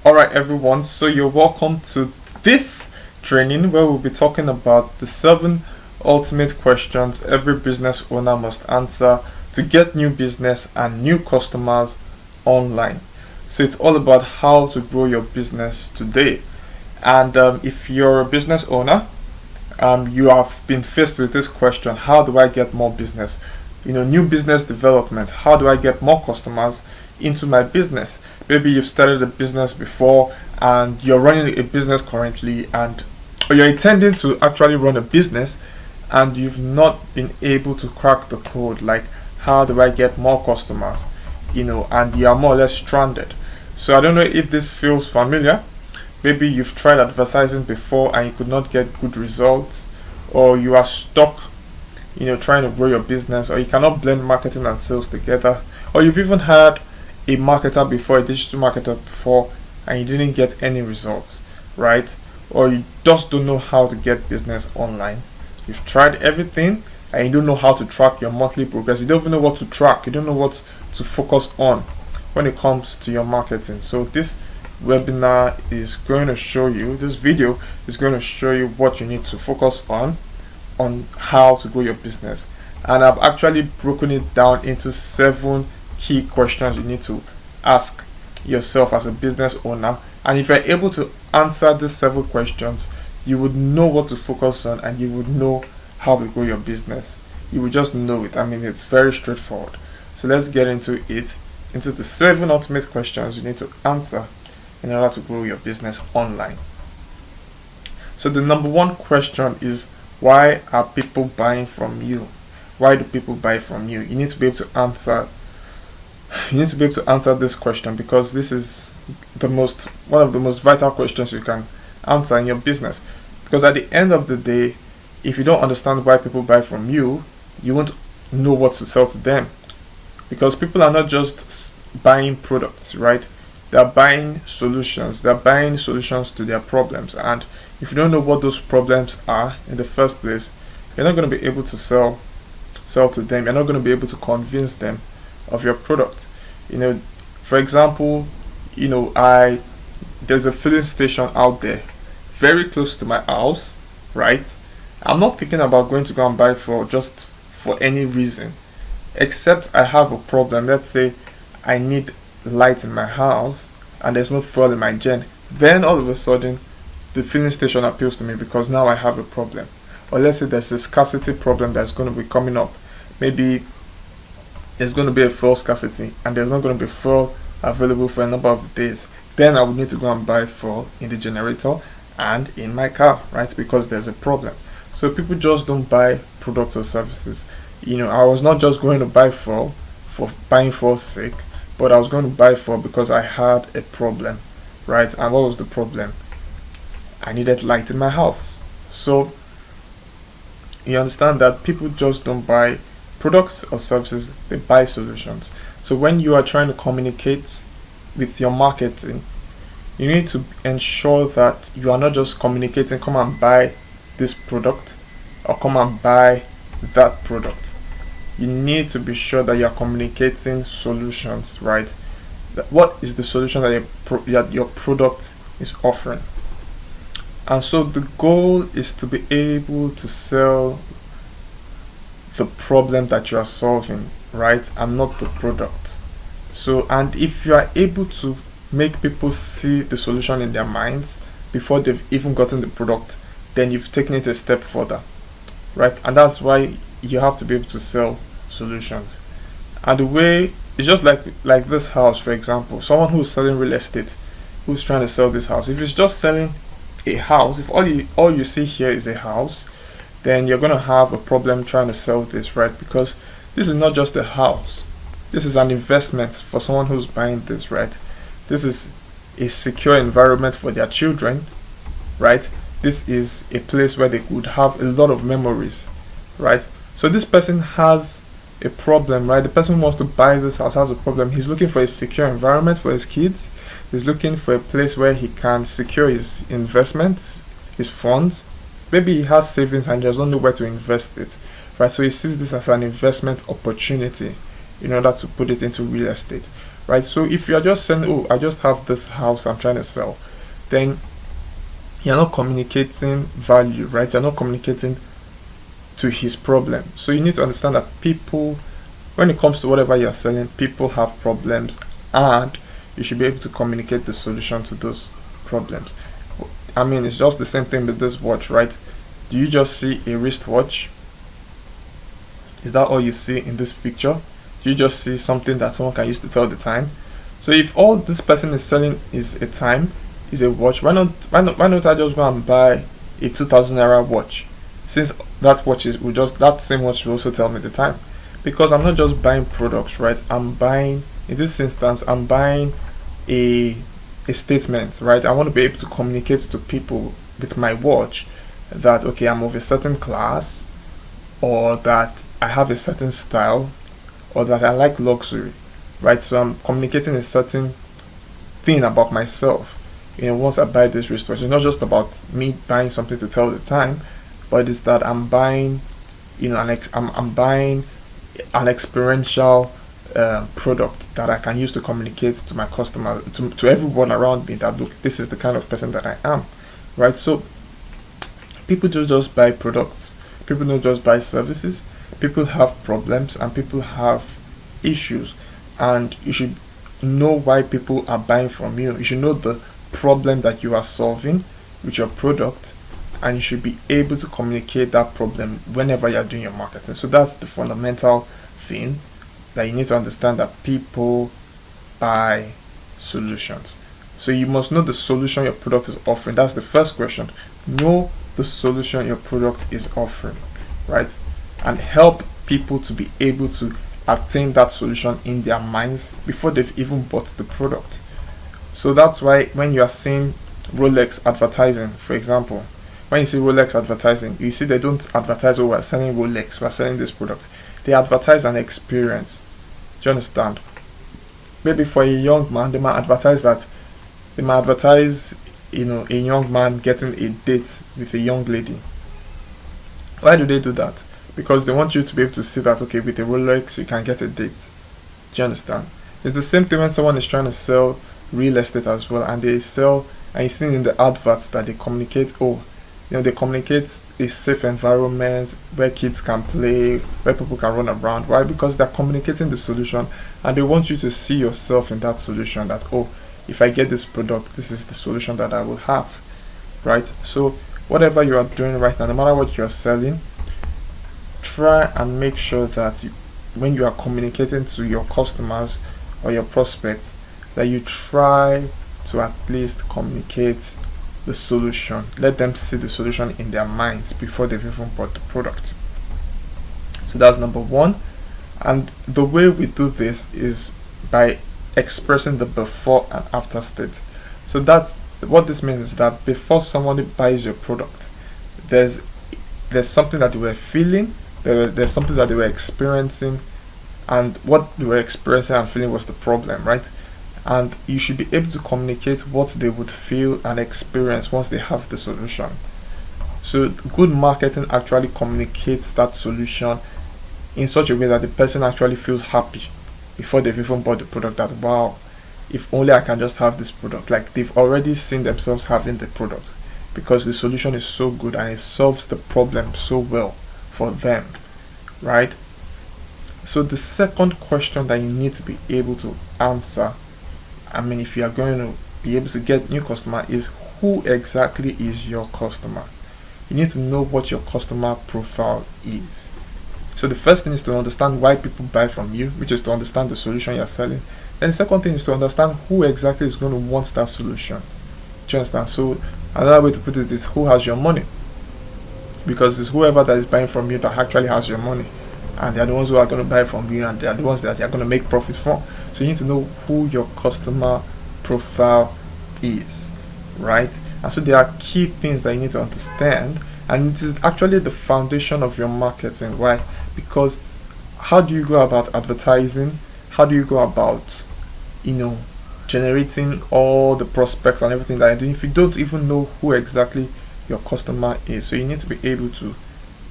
Alright, everyone, so you're welcome to this training where we'll be talking about the 7 ultimate questions every business owner must answer to get new business and new customers online. So it's all about how to grow your business today. And if you're a business owner, you have been faced with this question: how do I get more business? New business development. How do I get more customers into my business? Maybe you've started a business before and you're running a business currently, or you're intending to actually run a business and you've not been able to crack the code, like how do I get more customers? And you are more or less stranded. So I don't know if this feels familiar. Maybe you've tried advertising before and you could not get good results, or you are stuck trying to grow your business, or you cannot blend marketing and sales together, or you've even had a marketer before, a digital marketer before, and you didn't get any results, right? Or you just don't know how to get business online. You've tried everything and you don't know how to track your monthly progress. You don't even know what to track. You don't know what to focus on when it comes to your marketing. So this webinar is going to show you, this video is going to show you what you need to focus on how to grow your business. And I've actually broken it down into 7 key questions you need to ask yourself as a business owner. And if you're able to answer these 7 questions, you would know what to focus on and you would know how to grow your business. You would just know it. I mean, it's very straightforward. So let's get into the 7 ultimate questions you need to answer in order to grow your business online. So the number 1 question is, why are people buying from you? Why do people buy from you? You need to be able to answer this question, because this is one of the most vital questions you can answer in your business. Because at the end of the day, if you don't understand why people buy from you, you won't know what to sell to them. Because people are not just buying products, right? They're buying solutions. They're buying solutions to their problems. And if you don't know what those problems are in the first place, you're not going to be able to sell to them. You're not going to be able to convince them of your product. For example, there's a filling station out there very close to my house, right? I'm not thinking about going to go and buy for any reason, except I have a problem. Let's say I need light in my house and there's no fuel in my gen. Then all of a sudden the filling station appeals to me because now I have a problem. Or let's say there's a scarcity problem that's going to be coming up. Maybe there's going to be a fuel scarcity and there's not going to be fuel available for a number of days. Then I would need to go and buy fuel in the generator and in my car, right? Because there's a problem. So people just don't buy products or services. I was not just going to buy fuel for buying fuel's sake, but I was going to buy fuel because I had a problem, right? And what was the problem? I needed light in my house. So you understand that people just don't buy products or services, they buy solutions. So when you are trying to communicate with your marketing, you need to ensure that you are not just communicating, come and buy this product or come and buy that product. You need to be sure that you are communicating solutions, right? What is the solution that your product is offering? And so the goal is to be able to sell the problem that you are solving, right, and not the product. So, and if you are able to make people see the solution in their minds before they've even gotten the product, then you've taken it a step further, right? And that's why you have to be able to sell solutions. And the way it's just like this house, for example. Someone who's selling real estate, who's trying to sell this house, if it's just selling a house, if all you see here is a house, then you're going to have a problem trying to sell this, right? Because this is not just a house. This is an investment for someone who's buying this, right? This is a secure environment for their children, right? This is a place where they could have a lot of memories, right? So this person has a problem, right? The person who wants to buy this house has a problem. He's looking for a secure environment for his kids. He's looking for a place where he can secure his investments, his funds. Maybe he has savings and doesn't know where to invest it, right? So he sees this as an investment opportunity in order to put it into real estate. right? So if you are just saying, oh, I just have this house I'm trying to sell, then you're not communicating value, right? You're not communicating to his problem. So you need to understand that people, when it comes to whatever you're selling, people have problems, and you should be able to communicate the solution to those problems. I mean, it's just the same thing with this watch, right? Do you just see a wristwatch? Is that all you see in this picture? Do you just see something that someone can use to tell the time? So if all this person is selling is a time, is a watch, why not I just go and buy a 2000 naira watch? Since that watch is will just that same watch will also tell me the time. Because I'm not just buying products, right? I'm buying, in this instance, I'm buying a a statement, right? I want to be able to communicate to people with my watch that okay, I'm of a certain class, or that I have a certain style, or that I like luxury, right? So I'm communicating a certain thing about myself. Once I buy this wristwatch, it's not just about me buying something to tell the time, but it's that I'm buying, I'm buying an experiential product that I can use to communicate to my customer, to everyone around me that look, this is the kind of person that I am, right? So people don't just buy products, people don't just buy services, people have problems and people have issues, and you should know why people are buying from you. You should know the problem that you are solving with your product, and you should be able to communicate that problem whenever you're doing your marketing. So that's the fundamental thing, that you need to understand, that people buy solutions. So you must know the solution your product is offering. That's the first question. Know the solution your product is offering, right? And help people to be able to attain that solution in their minds before they've even bought the product. So that's why when you are seeing Rolex advertising, for example, when you see Rolex advertising, you see they don't advertise, oh, we're selling Rolex, we're selling this product. They advertise an experience. Do you understand? Maybe for a young man, they might advertise that, they might advertise, a young man getting a date with a young lady. Why do they do that? Because they want you to be able to see that, okay, with a Rolex you can get a date. Do you understand? It's the same thing when someone is trying to sell real estate as well, and they sell, and you see in the adverts that they communicate, they communicate a safe environment where kids can play, where people can run around. Why? Because they're communicating the solution, and they want you to see yourself in that solution, that, oh, if I get this product, this is the solution that I will have, right? So whatever you are doing right now, no matter what you're selling, try and make sure that when you are communicating to your customers or your prospects, that you try to at least communicate the solution. Let them see the solution in their minds before they've even bought the product. So that's number one. And the way we do this is by expressing the before and after state. So that's what this means, is that before somebody buys your product, there's something that they were feeling, there's something that they were experiencing, and what they were experiencing and feeling was the problem, right? And you should be able to communicate what they would feel and experience once they have the solution. So good marketing actually communicates that solution in such a way that the person actually feels happy before they've even bought the product, that wow, if only I can just have this product. Like, they've already seen themselves having the product because the solution is so good and it solves the problem so well for them, right? So the second question that you need to be able to answer, I mean, if you are going to be able to get new customer, is who exactly is your customer? You need to know what your customer profile is. So the first thing is to understand why people buy from you, which is to understand the solution you're selling. Then the second thing is to understand who exactly is going to want that solution. Do you understand? So another way to put it is, who has your money? Because it's whoever that is buying from you that actually has your money, and they're the ones who are going to buy from you, and they're the ones that you're going to make profit from. So you need to know who your customer profile is, right? And so there are key things that you need to understand, and it is actually the foundation of your marketing. Why? Because how do you go about advertising? How do you go about, generating all the prospects and everything that you're doing if you don't even know who exactly your customer is? So you need to be able to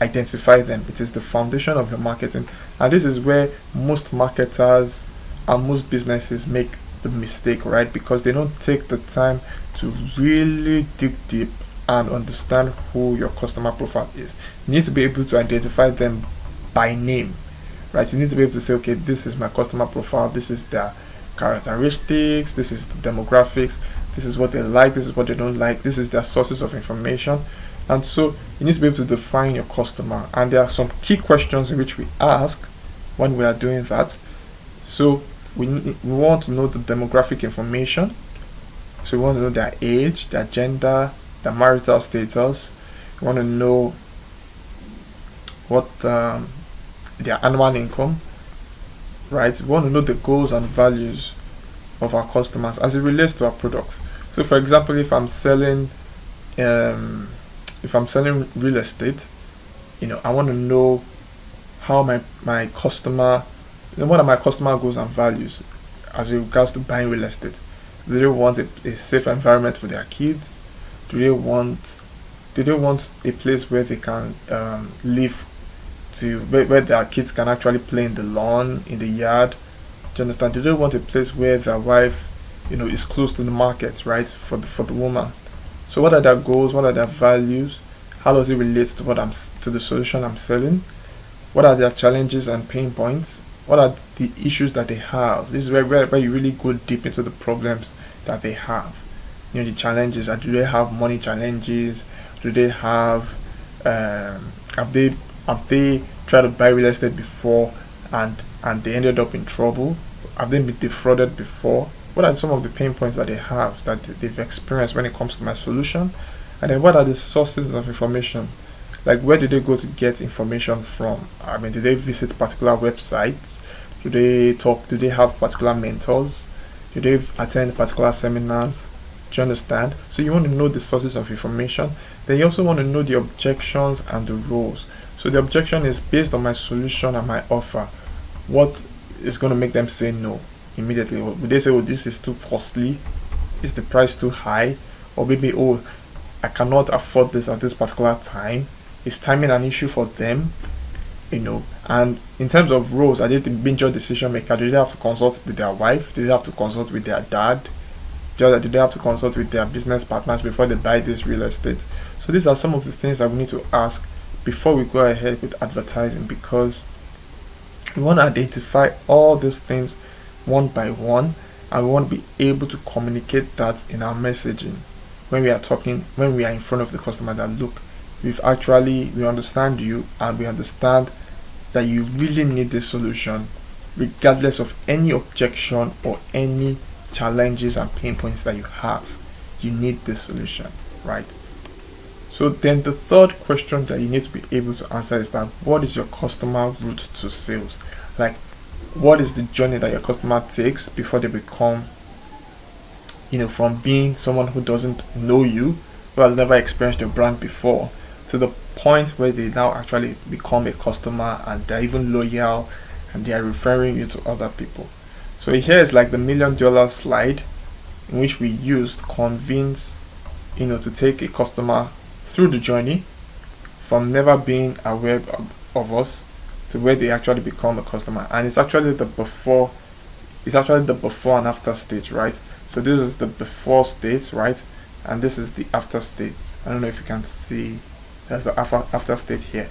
identify them. It is the foundation of your marketing, and this is where most marketers and most businesses make the mistake, right? Because they don't take the time to really dig deep and understand who your customer profile is. You need to be able to identify them by name, right? You need to be able to say, okay, this is my customer profile, this is their characteristics, this is the demographics, this is what they like, this is what they don't like, this is their sources of information. And so you need to be able to define your customer, and there are some key questions in which we ask when we are doing that. So we want to know the demographic information. So we want to know their age, their gender, their marital status. We want to know what their annual income, right? We want to know the goals and values of our customers as it relates to our products. So for example, um, if I'm selling real estate, I want to know how my customer, what are my customer goals and values as it regards to buying real estate. Do they want a safe environment for their kids? Do they want a place where they can live, where their kids can actually play in the lawn, in the yard? Do you understand? Do they want a place where their wife, is close to the market, right? For the woman. So what are their goals? What are their values? How does it relate to to the solution I'm selling? What are their challenges and pain points? What are the issues that they have? This is where you really go deep into the problems that they have. The challenges. Do they have money challenges? Do they have they tried to buy real estate before and they ended up in trouble? Have they been defrauded before? What are some of the pain points that they have that they've experienced when it comes to my solution? And then what are the sources of information? Like, where do they go to get information from? I mean, do they visit particular websites? Do they have particular mentors? Do they attend particular seminars? Do you understand? So you want to know the sources of information. Then you also want to know the objections and the rules. So the objection is based on my solution and my offer. What is going to make them say no immediately? Would they say, oh, this is too costly? Is the price too high? Or maybe, oh, I cannot afford this at this particular time. Is timing an issue for them? And in terms of roles, are they the major decision maker? Do they have to consult with their wife? Do they have to consult with their dad? Do they have to consult with their business partners before they buy this real estate? So these are some of the things that we need to ask before we go ahead with advertising, because we want to identify all these things one by one, and we want to be able to communicate that in our messaging when we are in front of the customer, that look, we understand you, and we understand that you really need this solution regardless of any objection or any challenges and pain points that you have. You need this solution, right? So then the third question that you need to be able to answer is that, what is your customer route to sales? Like, what is the journey that your customer takes before they become, from being someone who doesn't know you, who has never experienced your brand before, to the point where they now actually become a customer and they're even loyal and they are referring you to other people. So here is like the $1,000,000 slide in which we used convince, to take a customer through the journey from never being aware of us to where they actually become a customer. And it's actually the before and after stage, right? So this is the before stage, right? And this is the after stage. I don't know if you can see, that's the after stage here.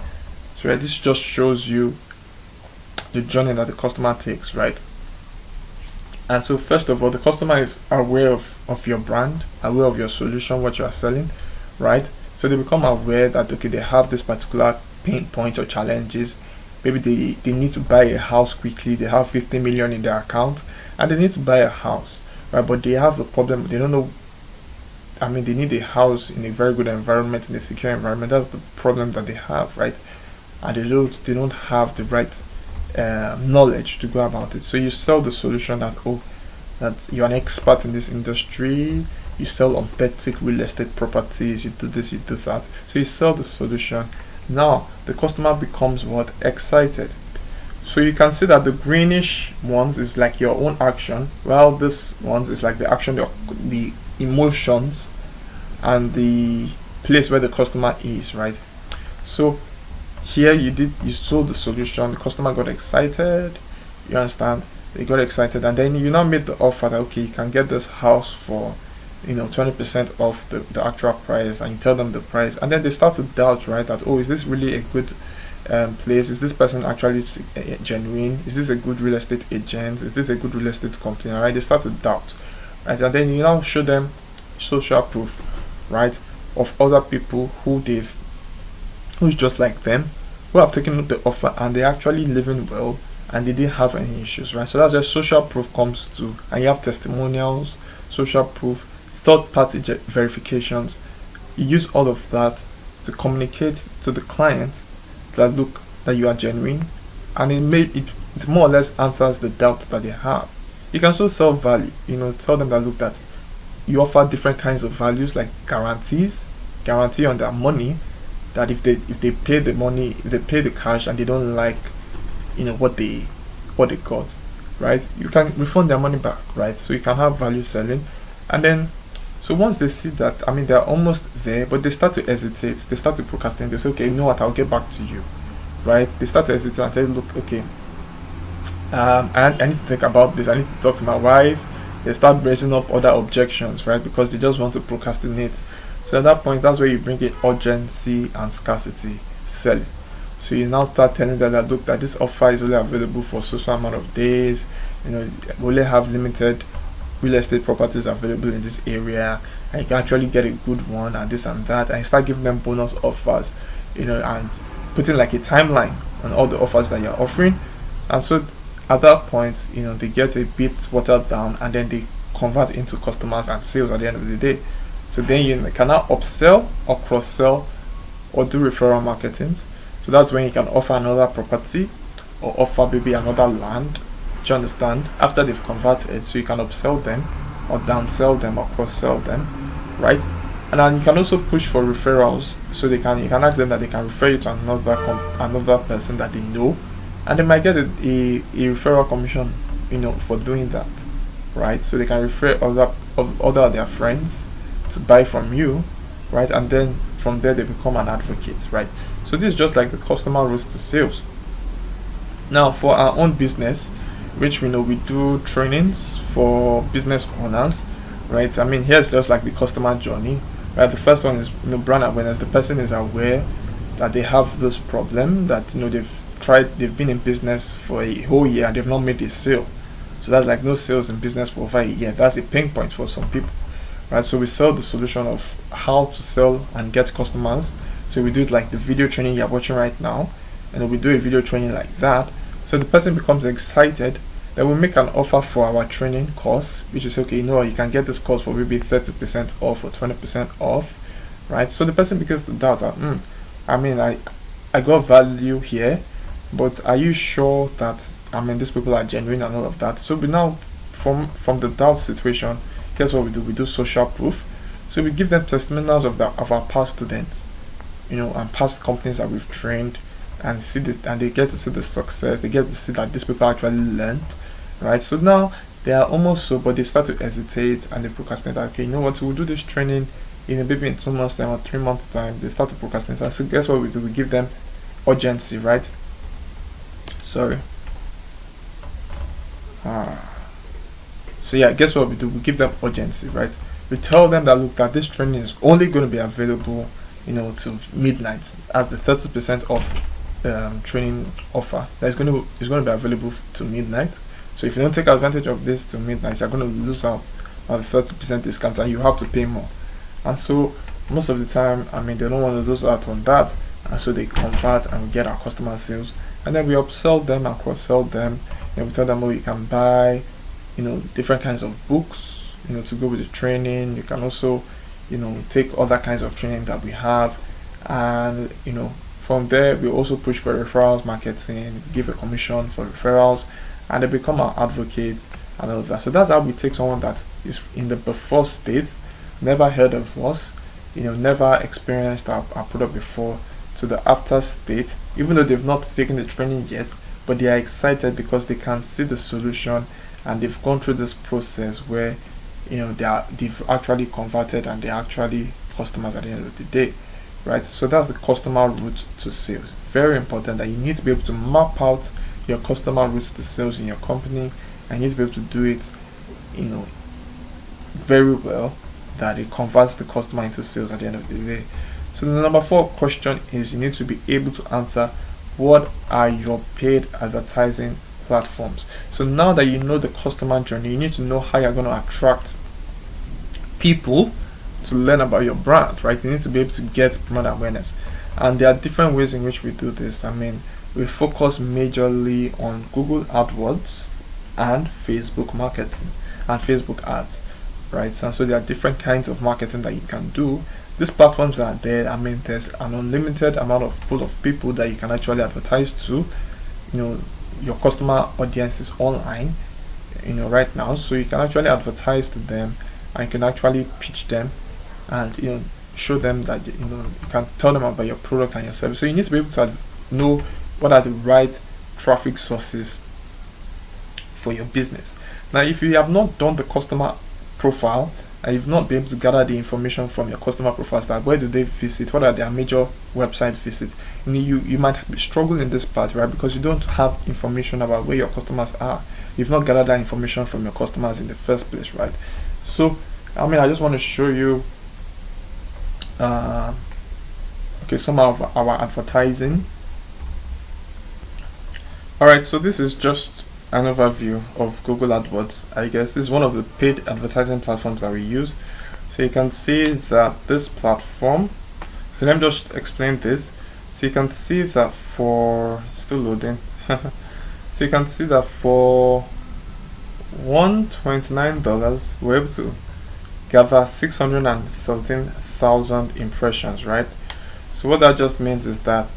So this just shows you the journey that the customer takes, right? And so first of all, the customer is aware of your brand, aware of your solution, what you are selling, right? So they become aware that, okay, they have this particular pain point or challenges. Maybe they need to buy a house quickly. They have 50 million in their account and they need to buy a house, right? But they have a problem. They don't know. I mean, they need a house in a very good environment, in a secure environment. That's the problem that they have, right? And they don't have the right knowledge to go about it. So you sell the solution that you're an expert in this industry. You sell on boutique real estate properties. You do this, you do that. So you sell the solution. Now the customer becomes what? Excited. So you can see that the greenish ones is like your own action, while this ones is like the action, the emotions, and the place where the customer is, right? So here you sold the solution, the customer got excited, you understand, They got excited, and then you now made the offer that okay, you can get this house for 20% off the actual price, and you tell them the price, and then they start to doubt, right? That oh, is this really a good place? Is this person actually genuine? Is this a good real estate agent? Is this a good real estate company? Right? They start to doubt, right? And then you now show them social proof, right, of other people who's just like them, who have taken the offer and they're actually living well and they didn't have any issues, right? So that's where social proof comes to, and you have testimonials, social proof, third party verifications. You use all of that to communicate to the client that look, that you are genuine, and it more or less answers the doubt that they have. You can also sell value, tell them that look, that you offer different kinds of values like guarantee on their money, that if they pay the money, if they pay the cash and they don't like what they got, right, you can refund their money back, right? So you can have value selling. And then so once they see that, they're almost there, but they start to hesitate, they start to procrastinate, they say okay, you know what, I'll get back to you, right? They start to hesitate and tell you, look, okay, I need to think about this, I need to talk to my wife. They start raising up other objections, right? Because they just want to procrastinate. So at that point, that's where you bring in urgency and scarcity selling. So you now start telling them that look, that this offer is only available for so amount of days. We only have limited real estate properties available in this area, and you can actually get a good one and this and that, and you start giving them bonus offers, and putting like a timeline on all the offers that you're offering. And so at that point, they get a bit watered down, and then they convert into customers and sales at the end of the day. So then you can now upsell or cross sell or do referral marketing. So that's when you can offer another property or offer maybe another land. Do you understand? After they've converted, so you can upsell them or downsell them or cross sell them, right? And then you can also push for referrals. So you can ask them that they can refer you to another person that they know, and they might get a referral commission, for doing that, right? So they can refer other of their friends to buy from you, right? And then from there they become an advocate, right? So this is just like the customer routes to sales. Now for our own business, which we do trainings for business owners, right? Here's just like the customer journey, right? The first one is brand awareness. The person is aware that they have this problem, that they've been in business for a whole year and they've not made a sale. So that's like no sales in business for over a year. That's a pain point for some people, right? So we sell the solution of how to sell and get customers. So we do it like the video training you're watching right now, and we do a video training like that. So the person becomes excited. Then we make an offer for our training course, which is okay, you can get this course for maybe 30% off or 20% off, right? So the person begins to doubt that, I got value here, but are you sure that these people are genuine and all of that? So we now, from the doubt situation, guess what we do? We do social proof. So we give them testimonials of our past students, and past companies that we've trained, and they get to see the success. They get to see that these people actually learned, right? So now they are almost so, but they start to hesitate and they procrastinate. Okay, you know what? We'll do this training maybe in 2 months time or 3 months time. They start to procrastinate. So guess what we do? We give them urgency, right? Sorry. So yeah, guess what we do? We give them urgency, right? We tell them that look, that this training is only going to be available, till midnight, as the 30% off training offer that is going to be available to midnight. So if you don't take advantage of this till midnight, you're going to lose out on the 30% discount, and you have to pay more. And so most of the time, they don't want to lose out on that, and so they convert and we get our customer sales, and then we upsell them and cross sell them, and we tell them, oh, you can buy different kinds of books to go with the training. You can also take other kinds of training that we have, and from there we also push for referrals marketing, give a commission for referrals, and they become our advocates and all of that. So that's how we take someone that is in the before state, never heard of us, never experienced our product before, to the after state, even though they've not taken the training yet, but they are excited because they can see the solution, and they've gone through this process where they've actually converted and they're actually customers at the end of the day, right? So that's the customer route to sales. Very important that you need to be able to map out your customer routes to sales in your company, I need to be able to do it, very well, that it converts the customer into sales at the end of the day. So the number 4 question is, you need to be able to answer, what are your paid advertising platforms? So now that you know the customer journey, you need to know how you're going to attract people to learn about your brand, right? You need to be able to get brand awareness. And there are different ways in which we do this. We focus majorly on Google AdWords and Facebook marketing and Facebook ads, right? And so there are different kinds of marketing that you can do. These platforms are there. There's an unlimited amount of pool of people that you can actually advertise to. Your customer audience is online, right now, so you can actually advertise to them, and you can actually pitch them, and show them that you can tell them about your product and your service. So you need to be able to know what are the right traffic sources for your business. Now, if you have not done the customer profile and you've not been able to gather the information from your customer profiles, that where do they visit, what are their major website visits, you might be struggling in this part, right? Because you don't have information about where your customers are. You've not gathered that information from your customers in the first place, right? So I just want to show you some of our advertising. Alright, so this is just an overview of Google AdWords. I guess this is one of the paid advertising platforms that we use. So you can see that this platform, so let me just explain this. So you can see that for, still loading. So you can see that for $129 we're able to gather 617,000 impressions, right? So what that just means is that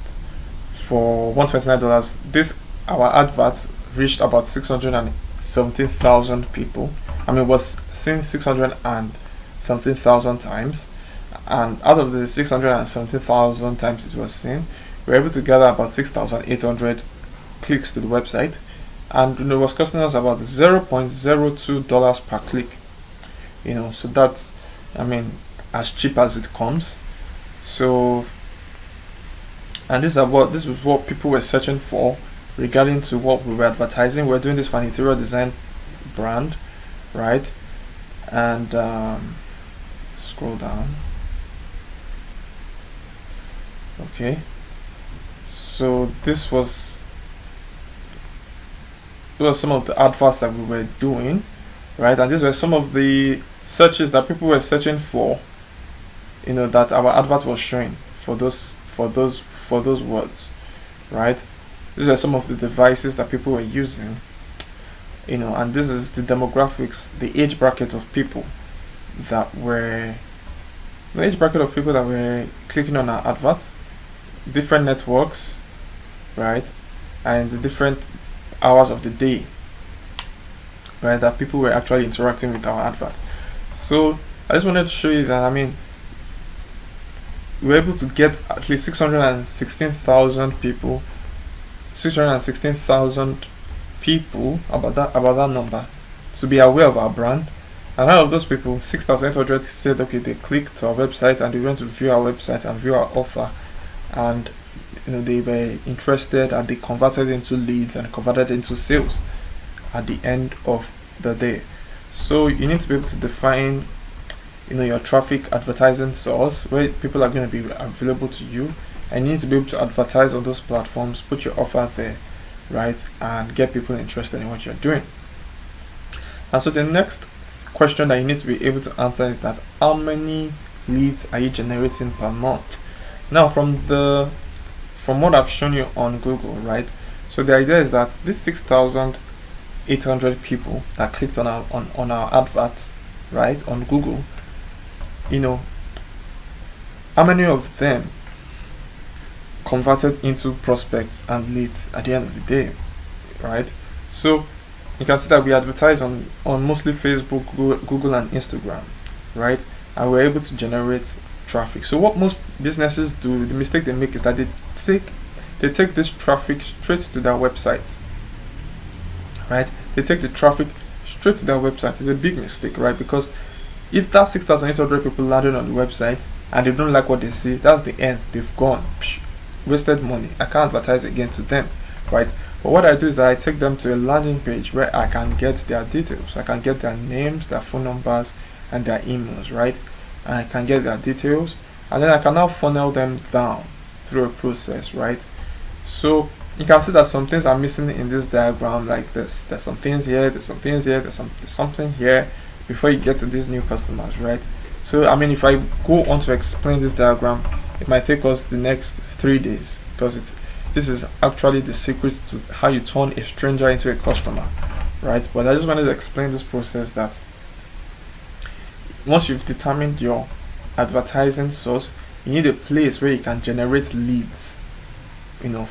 for $129, our adverts reached about 617,000 people. Was seen 617,000 times, and out of the 617,000 times it was seen, we were able to gather about 6,800 clicks to the website, and it was costing us about $0.02 per click. So that's as cheap as it comes. So, and this was what people were searching for regarding to what we were advertising. We're doing this for an interior design brand, right? And scroll down. Okay, so these were some of the adverts that we were doing, right? And these were some of the searches that people were searching for, that our advert was showing for those words, right? These are some of the devices that people were using, and this is the demographics, the age bracket of people that were clicking on our advert, different networks, right, and the different hours of the day, right, that people were actually interacting with our advert. So I just wanted to show you that we were able to get at least 616,000 people about that number to be aware of our brand. And out of those people, 6,800 said okay, they clicked to our website and they went to view our website and view our offer, and they were interested, and they converted into leads and converted into sales at the end of the day. So you need to be able to define your traffic advertising source, where people are going to be available to you, and you need to be able to advertise on those platforms, put your offer there, right, and get people interested in what you're doing. And so the next question that you need to be able to answer is that, how many leads are you generating per month? Now, from what I've shown you on Google, right, so the idea is that this 6,800 people that clicked on our advert, right, on Google, how many of them converted into prospects and leads at the end of the day, right? So you can see that we advertise on mostly Facebook, Google and Instagram, right, and we're able to generate traffic. So what most businesses do, the mistake they make, is that they take this traffic straight to their website, right? They take the traffic straight to their website. It's a big mistake, right? Because if that 6,800 people landed on the website and they don't like what they see, that's the end. They've gone, wasted money. I can't advertise again to them, right? But what I do is that I take them to a landing page where I can get their details. I can get their names, their phone numbers, and their emails, right? And I can get their details, and then I can now funnel them down through a process, right? So you can see that some things are missing in this diagram like this. There's some things here, there's some things here, there's something here before you get to these new customers, right? So I mean, if I go on to explain this diagram, it might take us the next 3 days, because this is actually the secret to how you turn a stranger into a customer, right? But I just wanted to explain this process, that once you've determined your advertising source, you need a place where you can generate leads,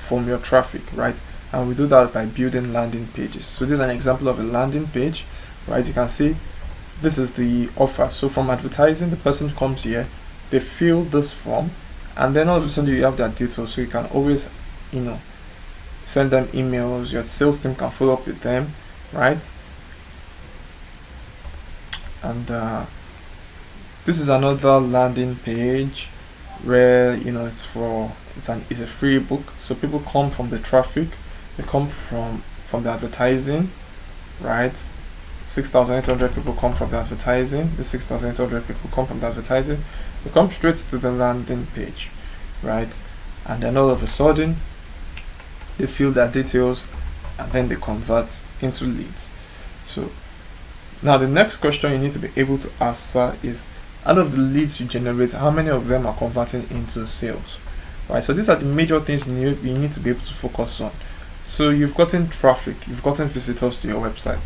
from your traffic, right? And we do that by building landing pages. So this is an example of a landing page, right? You can see this is the offer. So from advertising, the person comes here, they fill this form, and then all of a sudden you have their details, so you can always send them emails. Your sales team can follow up with them, right? And this is another landing page where it's a free book. So people come from the traffic, they come from the advertising, right? 6,800 people come from the advertising. The 6,800 people come from the advertising. They come straight to the landing page, right? And then all of a sudden they fill their details, and then they convert into leads. So now the next question you need to be able to answer is, out of the leads you generate, how many of them are converting into sales, right? So these are the major things you need to be able to focus on. So you've gotten traffic, you've gotten visitors to your website.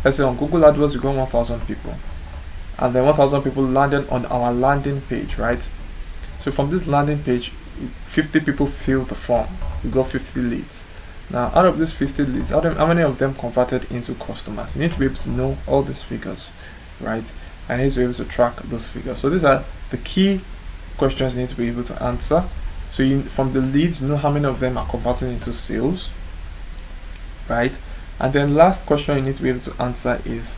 Let's say on Google AdWords you got 1,000 people, and then 1,000 people landed on our landing page, right? So from this landing page, 50 people filled the form, you got 50 leads. Now out of these 50 leads, how many of them converted into customers? You need to be able to know all these figures, right? I need to be able to track those figures. So these are the key questions you need to be able to answer. So from the leads, you know how many of them are converting into sales, right? And then last question you need to be able to answer is,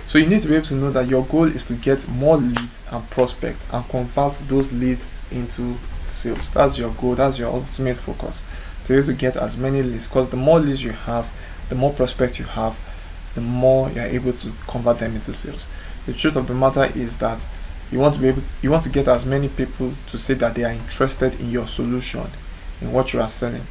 so you need to be able to know that your goal is to get more leads and prospects and convert those leads into sales. That's your goal, that's your ultimate focus, to be able to get as many leads, because the more leads you have, the more prospects you have, the more you're able to convert them into sales. The truth of the matter is that you want to get as many people to say that they are interested in your solution, in what you are selling.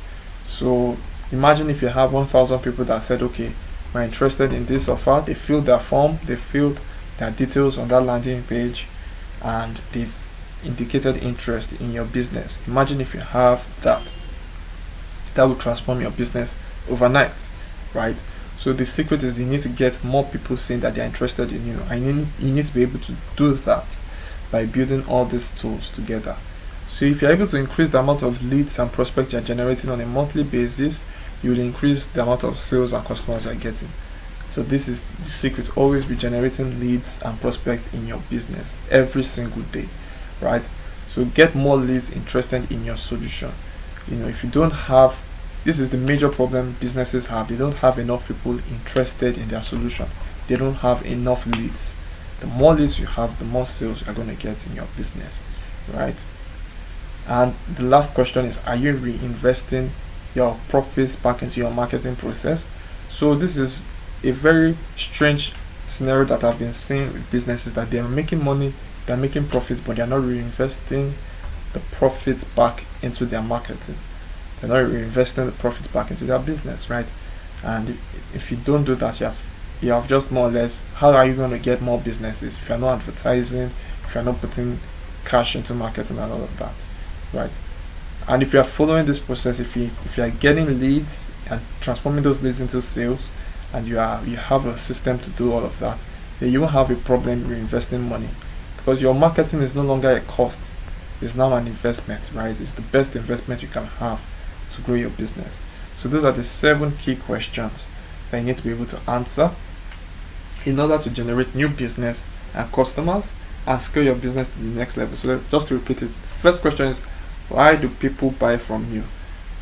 So imagine if you have 1,000 people that said, okay, we're interested in this offer. They filled their form, they filled their details on that landing page, and they've indicated interest in your business. Imagine if you have that will transform your business overnight, right? So the secret is you need to get more people saying that they're interested in you, and you need to be able to do that by building all these tools together. So if you're able to increase the amount of leads and prospects you're generating on a monthly basis, you will increase the amount of sales and customers you're getting. So this is the secret: always be generating leads and prospects in your business every single day, right? So get more leads interested in your solution. If you don't have, this is the major problem businesses have, they don't have enough people interested in their solution. They don't have enough leads. The more leads you have, the more sales you're going to get in your business, right? And the last question is, are you reinvesting your profits back into your marketing process? So this is a very strange scenario that I've been seeing with businesses, that they're making money, they're making profits, but they're not reinvesting the profits back into their marketing. They're not reinvesting the profits back into their business, right? And if you don't do that, you have just more or less, how are you going to get more businesses if you're not advertising, if you're not putting cash into marketing and all of that, right? And if you are following this process, if you are getting leads and transforming those leads into sales, and you have a system to do all of that, then you won't have a problem reinvesting money, because your marketing is no longer a cost, it's now an investment, right? It's the best investment you can have to grow your business. So those are the 7 key questions that you need to be able to answer in order to generate new business and customers and scale your business to the next level. So just to repeat it, first question is, why do people buy from you?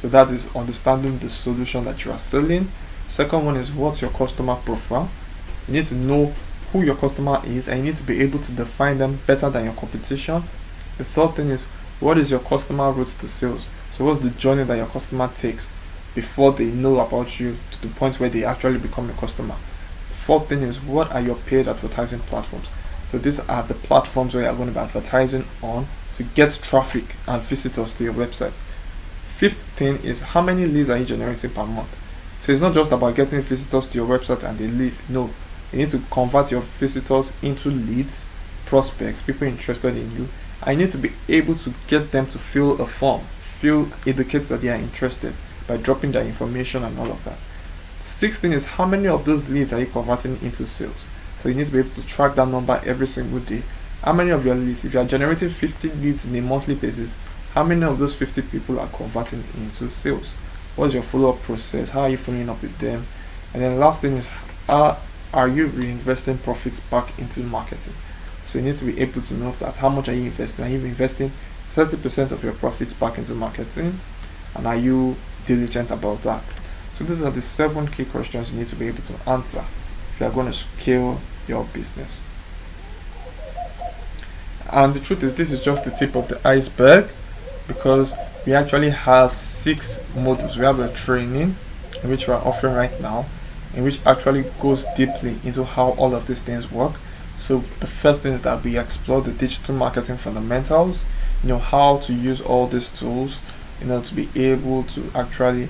So that is understanding the solution that you are selling. Second one is, what's your customer profile? You need to know who your customer is, and you need to be able to define them better than your competition. The third thing is, what is your customer route to sales? So what's the journey that your customer takes before they know about you to the point where they actually become a customer. Fourth thing is, what are your paid advertising platforms? So these are the platforms where you're going to be advertising on to get traffic and visitors to your website. Fifth thing is, how many leads are you generating per month? So it's not just about getting visitors to your website and they leave. No, you need to convert your visitors into leads, prospects, people interested in you. I need to be able to get them to fill a form, indicate that they are interested by dropping their information and all of that. Sixth thing is, how many of those leads are you converting into sales? So you need to be able to track that number every single day. How many of your leads, if you are generating 50 leads in a monthly basis, how many of those 50 people are converting into sales? What's your follow-up process? How are you following up with them? And then the last thing is, are you reinvesting profits back into marketing? So you need to be able to know that. How much are you investing? Are you investing 30% of your profits back into marketing? And are you diligent about that? So these are the 7 key questions you need to be able to answer if you are going to scale your business. And the truth is, this is just the tip of the iceberg, because we actually have 6 modules. We have a training in which we are offering right now, in which actually goes deeply into how all of these things work. So the first thing is that we explore the digital marketing fundamentals, how to use all these tools, to be able to actually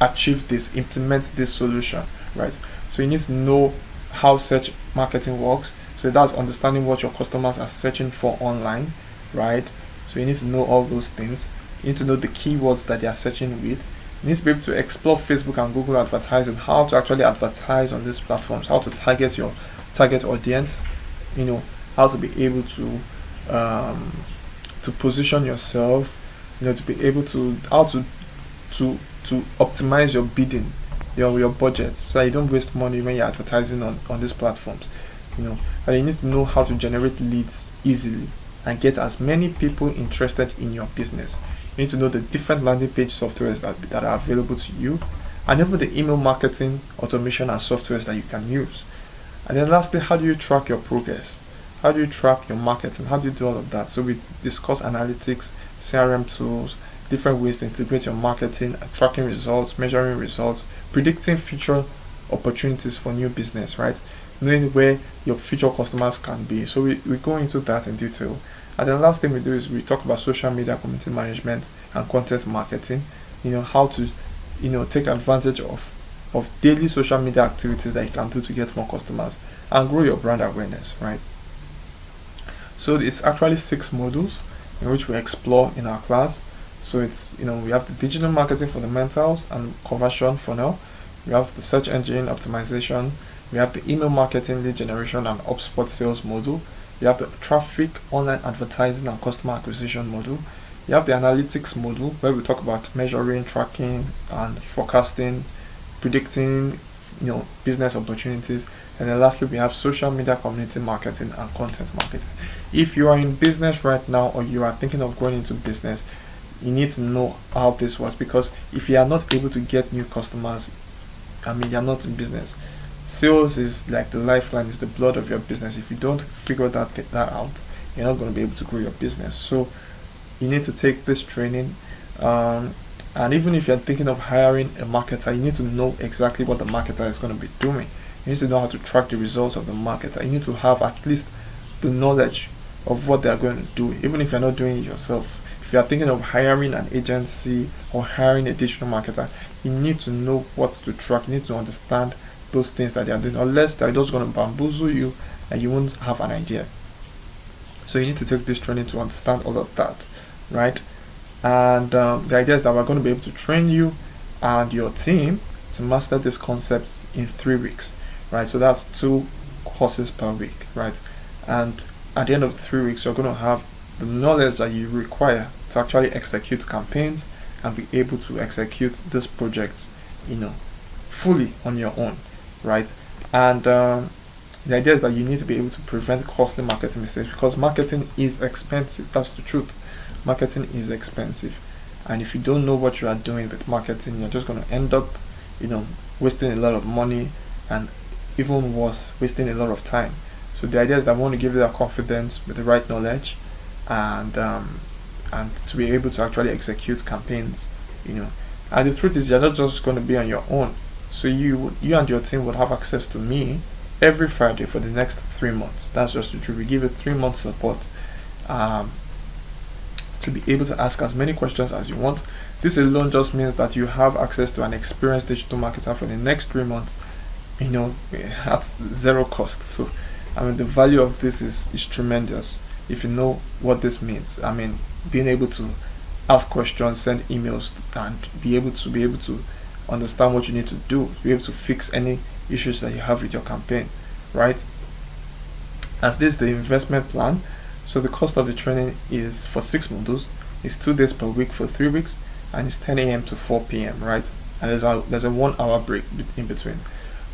achieve this, implement this solution, right? So you need to know how search marketing works. So that's understanding what your customers are searching for online, right? So you need to know all those things. You need to know the keywords that they are searching with. You need to be able to explore Facebook and Google advertising, how to actually advertise on these platforms, how to target your target audience, how to be able to position yourself, to be able to how to optimize your bidding, your budget, so that you don't waste money when you're advertising on these platforms. And you need to know how to generate leads easily and get as many people interested in your business. You need to know the different landing page softwares that are available to you, and even the email marketing automation and softwares that you can use. And then lastly, how do you track your progress? How do you track your marketing? How do you do all of that? So we discuss analytics, CRM tools, different ways to integrate your marketing, tracking results, measuring results, predicting future opportunities for new business, right? Knowing where your future customers can be. So we go into that in detail. And the last thing we do is we talk about social media, community management, and content marketing. How to take advantage of daily social media activities that you can do to get more customers and grow your brand awareness, right? So it's actually 6 modules in which we explore in our class. So it's we have the digital marketing fundamentals and conversion funnel. We have the search engine optimization. We have the email marketing, lead generation, and HubSpot sales module. We have the traffic, online advertising, and customer acquisition module. You have the analytics module, where we talk about measuring, tracking, and forecasting, predicting, business opportunities. And then lastly, we have social media, community marketing, and content marketing. If you are in business right now, or you are thinking of going into business, you need to know how this works, because if you are not able to get new customers, you're not in business. Sales is like the lifeline, is the blood of your business. If you don't figure that out, you're not going to be able to grow your business. So you need to take this training, and even if you're thinking of hiring a marketer, you need to know exactly what the marketer is going to be doing. You need to know how to track the results of the marketer. You need to have at least the knowledge of what they're going to do, even if you're not doing it yourself. If you are thinking of hiring an agency or hiring a digital marketer, you need to know what to track. You need to understand those things that they are doing, unless they're just going to bamboozle you and you won't have an idea. So you need to take this training to understand all of that, right? And the idea is that we're going to be able to train you and your team to master these concepts in 3 weeks, right? So that's 2 courses per week, right? And at the end of 3 weeks, you're going to have the knowledge that you require to actually execute campaigns and be able to execute this project, fully on your own, right? And the idea is that you need to be able to prevent costly marketing mistakes, because marketing is expensive. That's the truth. Marketing is expensive, and if you don't know what you are doing with marketing, you're just going to end up, wasting a lot of money, and even worse, wasting a lot of time. So the idea is that I want to give you that confidence with the right knowledge, and to be able to actually execute campaigns, And the truth is, you're not just going to be on your own. So you and your team will have access to me every Friday for the next 3 months. That's just the truth. We give you 3 months support, um, to be able to ask as many questions as you want. This alone just means that you have access to an experienced digital marketer for the next 3 months, at zero cost. So, I mean, the value of this is tremendous if you know what this means. I mean, being able to ask questions, send emails, and be able to understand what you need to do, be able to fix any issues that you have with your campaign, right? As this is the investment plan, so the cost of the training is for 6 modules. It's 2 days per week for 3 weeks, and it's 10 a.m. to 4 p.m. right? And there's a 1 hour break in between.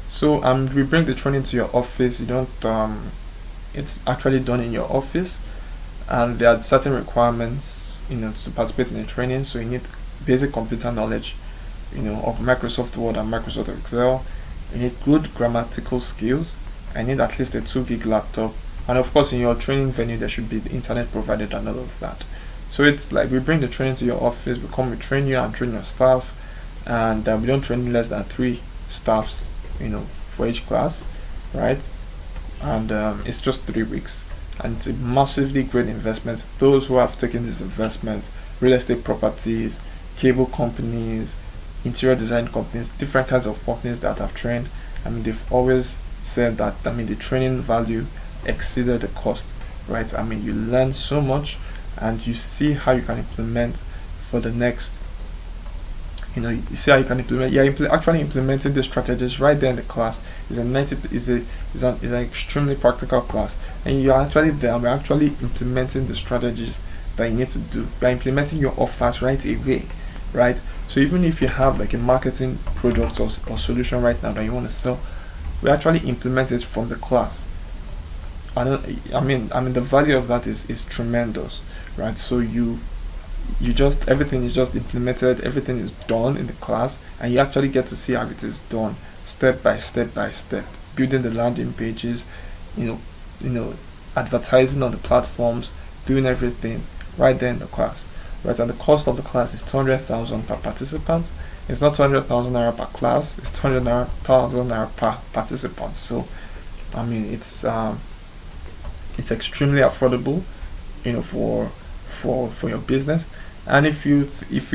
So we bring the training to your office. You don't it's actually done in your office, and there are certain requirements, to participate in the training. So you need basic computer knowledge, of Microsoft Word and Microsoft Excel. You need good grammatical skills. I need at least a 2 gig laptop, and of course in your training venue there should be the internet provided and all of that. So it's like we bring the training to your office, we train you and train your staff, and we don't train less than 3 staffs, for each class, right? And it's just 3 weeks, and it's a massively great investment. Those who have taken this investment, real estate properties, cable companies, interior design companies, different kinds of companies that have trained, I mean, they've always said that, I mean, the training value exceeded the cost, right? I mean, you learn so much, and you see how you can implement for the next, you see how you can implement. Actually implementing the strategies right there in the class. Is a 90 is an extremely practical class, and you're actually there. We're actually implementing the strategies that you need to do. We're implementing your offers right away, right? So even if you have like a marketing product or solution right now that you want to sell, we actually implement it from the class. I mean the value of that is tremendous, right? So you just everything is just implemented, everything is done in the class, and you actually get to see how it is done step by step by step, building the landing pages, you know advertising on the platforms, doing everything right there in the class, right? And the cost of the class is 200,000 per participant. It's not 200,000 naira per class, it's 200,000 naira per participant. So I mean it's extremely affordable, for your business. And if you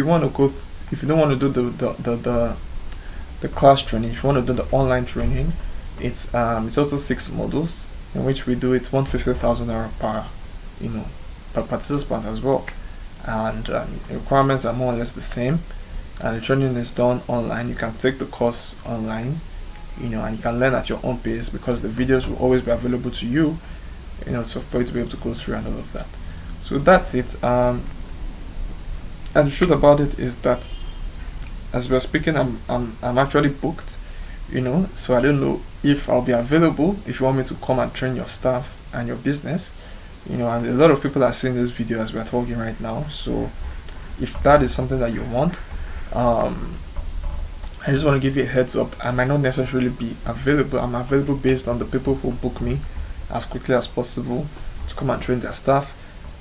want to go, if you don't want to do the class training, if you want to do the online training, it's also 6 modules in which we do it 150,000 naira per participant as well. And the requirements are more or less the same, and the training is done online. You can take the course online, and you can learn at your own pace, because the videos will always be available to you, so for you to be able to go through and all of that. So that's it. And the truth about it is that as we're speaking, I'm actually booked, so I don't know if I'll be available if you want me to come and train your staff and your business, and a lot of people are seeing this video as we're talking right now. So if that is something that you want, I just want to give you a heads up. I might not necessarily be available. I'm available based on the people who book me as quickly as possible to come and train their staff,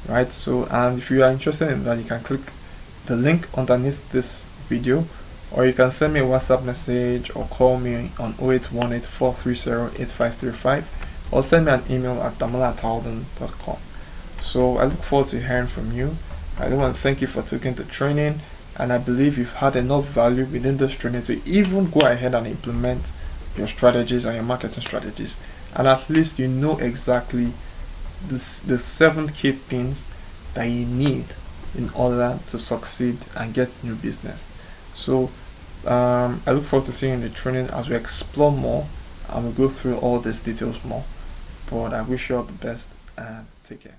right? So, and if you are interested in that, you can click the link underneath this video, or you can send me a WhatsApp message or call me on 0818-430-8535, or send me an email at damola@howden.com. So I look forward to hearing from you. I do want to thank you for taking the training, and I believe you've had enough value within this training to even go ahead and implement your strategies and your marketing strategies, and at least you know exactly the 7 key things that you need in order to succeed and get new business. So I look forward to seeing you in the training as we explore more and we go through all these details more. But I wish you all the best, and take care.